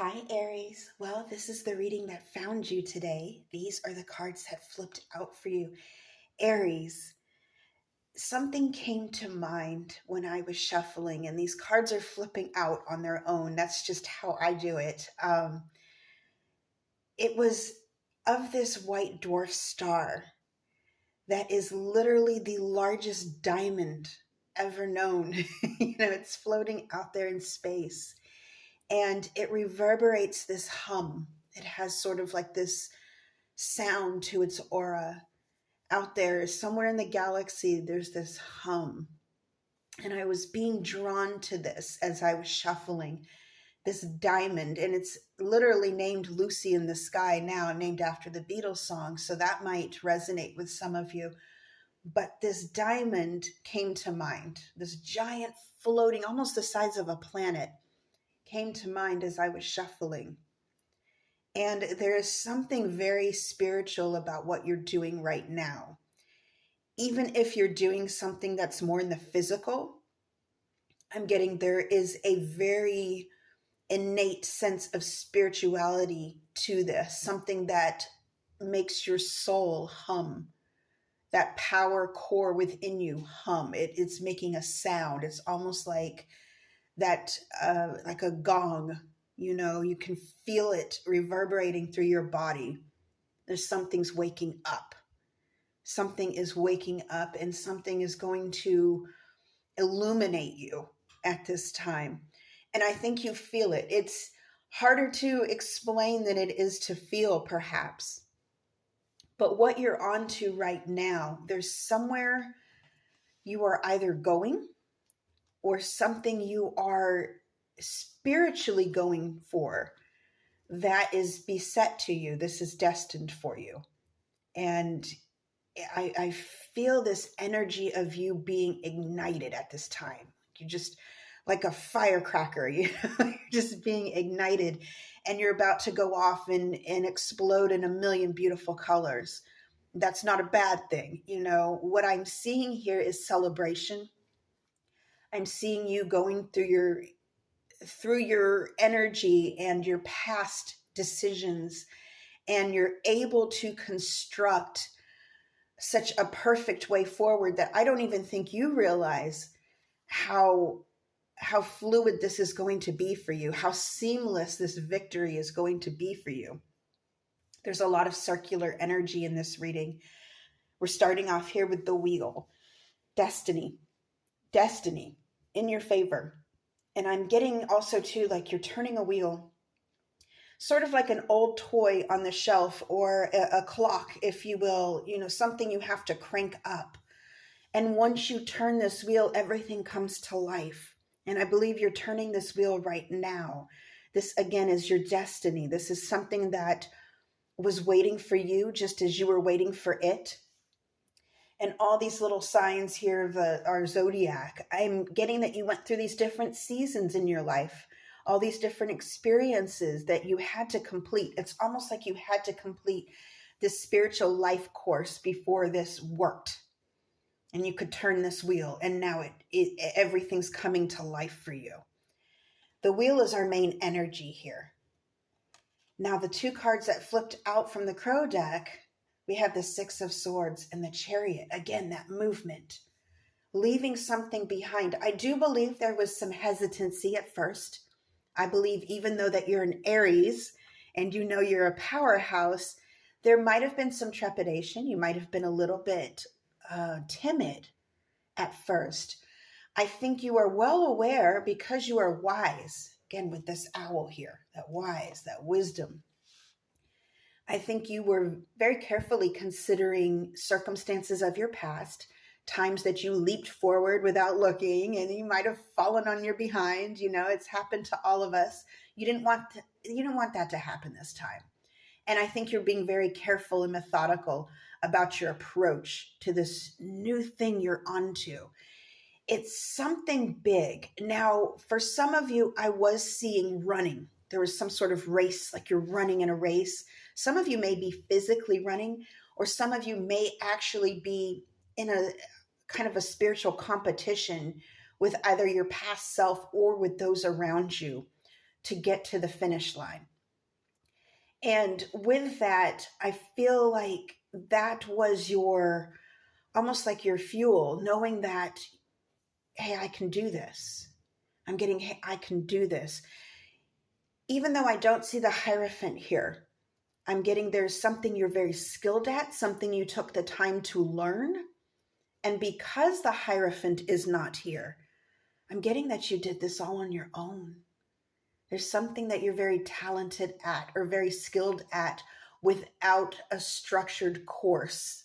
Hi, Aries. Well, this is the reading that found you today. These are the cards that flipped out for you. Aries, something came to mind when I was shuffling, and these cards are flipping out on their own. That's just how I do it. It was of this white dwarf star that is literally the largest diamond ever known. It's floating out there in space, and it reverberates this hum. It has sort of like this sound to its aura. Out there, somewhere in the galaxy, there's this hum. And I was being drawn to this as I was shuffling this diamond. And it's literally named Lucy in the Sky now, named after the Beatles song. So that might resonate with some of you. But this diamond came to mind. This giant floating, almost the size of a planet, came to mind as I was shuffling. And there is something very spiritual about what you're doing right now. Even if you're doing something that's more in the physical, I'm getting there is a very innate sense of spirituality to this, something that makes your soul hum, that power core within you hum. It's making a sound. It's almost like that, like a gong. You can feel it reverberating through your body. There's something's waking up. Something is waking up, and something is going to illuminate you at this time. And I think you feel it. It's harder to explain than it is to feel, perhaps. But what you're on to right now, there's somewhere you are either going or something you are spiritually going for that is beset to you. This is destined for you. And I feel this energy of you being ignited at this time. You just like a firecracker, you're just being ignited, and you're about to go off and explode in a million beautiful colors. That's not a bad thing. What I'm seeing here is celebration. I'm seeing you going through your energy and your past decisions, and you're able to construct such a perfect way forward that I don't even think you realize how fluid this is going to be for you, how seamless this victory is going to be for you. There's a lot of circular energy in this reading. We're starting off here with the wheel. Destiny in your favor. And I'm getting also too, like you're turning a wheel, sort of like an old toy on the shelf, or a clock, if you will, something you have to crank up. And once you turn this wheel, everything comes to life. And I believe you're turning this wheel right now. This, again, is your destiny. This is something that was waiting for you just as you were waiting for it. And all these little signs here of our zodiac, I'm getting that you went through these different seasons in your life, all these different experiences that you had to complete. It's almost like you had to complete this spiritual life course before this worked. And you could turn this wheel, and now everything's coming to life for you. The wheel is our main energy here. Now, the two cards that flipped out from the Crow deck, we have the Six of Swords and the Chariot. Again, that movement, leaving something behind. I do believe there was some hesitancy at first. I believe even though that you're an Aries and you're a powerhouse, there might have been some trepidation. You might have been a little bit timid at first. I think you are well aware, because you are wise. Again, with this owl here, that wise, that wisdom. I think you were very carefully considering circumstances of your past, times that you leaped forward without looking, and you might have fallen on your behind. It's happened to all of us. You didn't want that to happen this time. And I think you're being very careful and methodical about your approach to this new thing you're onto. It's something big. Now, for some of you, I was seeing running. There was some sort of race, like you're running in a race. Some of you may be physically running, or some of you may actually be in a kind of a spiritual competition with either your past self or with those around you. to get to the finish line. And with that, I feel like that was your, almost like your fuel, knowing that, hey, I can do this. Hey, I can do this. Even though I don't see the Hierophant here, I'm getting there's something you're very skilled at, something you took the time to learn. And because the Hierophant is not here, I'm getting that you did this all on your own. There's something that you're very talented at or very skilled at without a structured course,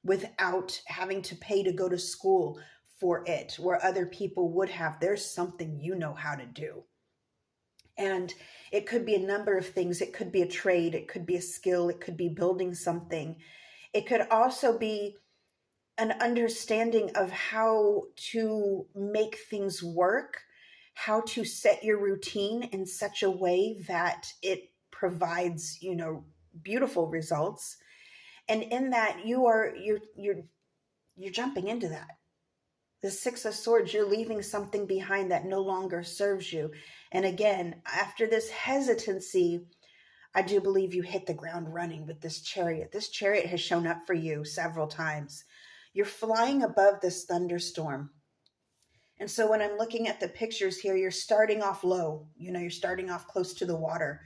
without having to pay to go to school for it, where other people would have. There's something you know how to do. And it could be a number of things. It could be a trade. It could be a skill. It could be building something. It could also be an understanding of how to make things work, how to set your routine in such a way that it provides, beautiful results. And in that you're jumping into that. The Six of Swords, you're leaving something behind that no longer serves you. And again, after this hesitancy, I do believe you hit the ground running with this Chariot. This Chariot has shown up for you several times. You're flying above this thunderstorm. And so when I'm looking at the pictures here, you're starting off low. You're starting off close to the water.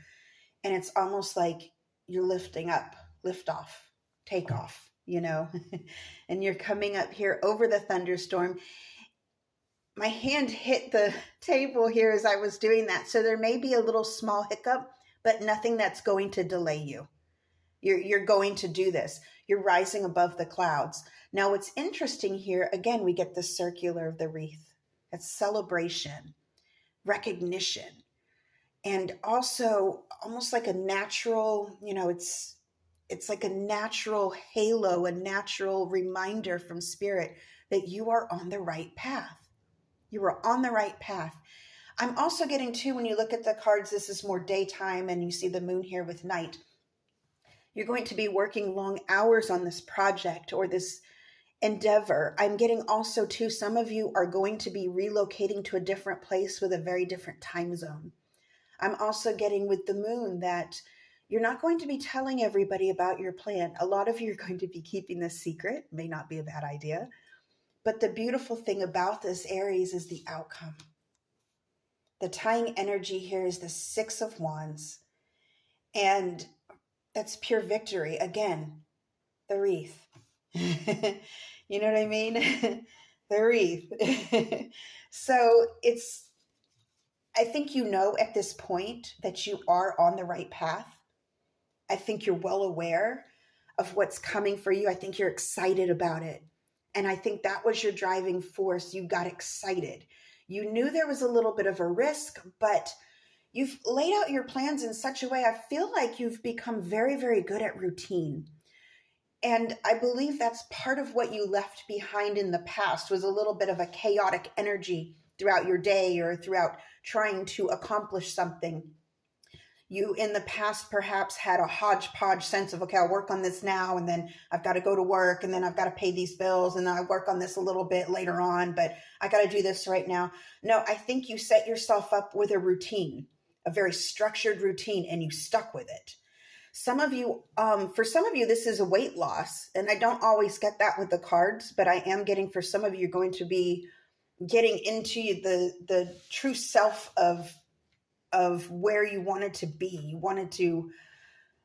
And it's almost like you're lifting up, lift off, take off, and you're coming up here over the thunderstorm. My hand hit the table here as I was doing that. So there may be a little small hiccup, but nothing that's going to delay you. You're going to do this. You're rising above the clouds. Now, what's interesting here, again, we get the circular of the wreath. It's celebration, recognition, and also almost like a natural, it's like a natural halo, a natural reminder from Spirit that you are on the right path. You are on the right path. I'm also getting too, when you look at the cards, this is more daytime and you see the moon here with night. You're going to be working long hours on this project or this endeavor. I'm getting also too, some of you are going to be relocating to a different place with a very different time zone. I'm also getting with the moon that you're not going to be telling everybody about your plan. A lot of you are going to be keeping this secret. May not be a bad idea. But the beautiful thing about this, Aries, is the outcome. The tying energy here is the Six of Wands. And that's pure victory. Again, the wreath. You know what I mean? The wreath. So I think at this point that you are on the right path. I think you're well aware of what's coming for you. I think you're excited about it. And I think that was your driving force. You got excited. You knew there was a little bit of a risk, but you've laid out your plans in such a way. I feel like you've become very, very good at routine. And I believe that's part of what you left behind in the past was a little bit of a chaotic energy throughout your day or throughout trying to accomplish something. You in the past perhaps had a hodgepodge sense of, okay, I'll work on this now, and then I've got to go to work, and then I've got to pay these bills, and then I work on this a little bit later on, but I got to do this right now. No, I think you set yourself up with a routine, a very structured routine, and you stuck with it. Some of you, for some of you, this is a weight loss, and I don't always get that with the cards, but I am getting for some of you, you're going to be getting into the true self of where you wanted to be. You wanted to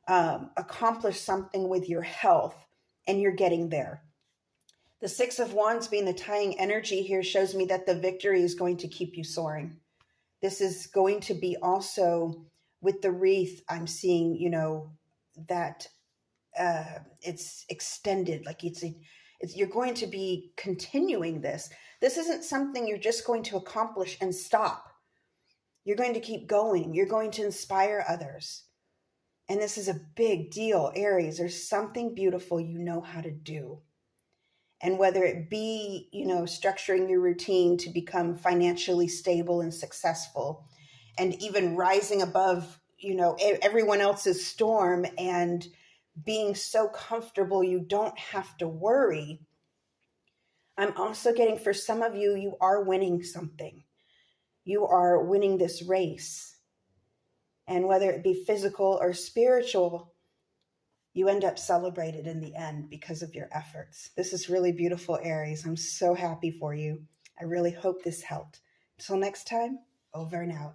accomplish something with your health, and you're getting there. The Six of Wands being the tying energy here shows me that the victory is going to keep you soaring. This is going to be also with the wreath. I'm seeing, that it's extended, like you're going to be continuing this. This isn't something you're just going to accomplish and stop. You're going to keep going. You're going to inspire others. And this is a big deal, Aries. There's something beautiful you know how to do. And whether it be, structuring your routine to become financially stable and successful, and even rising above, everyone else's storm and being so comfortable you don't have to worry. I'm also getting for some of you, you are winning something. You are winning this race. And whether it be physical or spiritual, you end up celebrated in the end because of your efforts. This is really beautiful, Aries. I'm so happy for you. I really hope this helped. Until next time, over and out.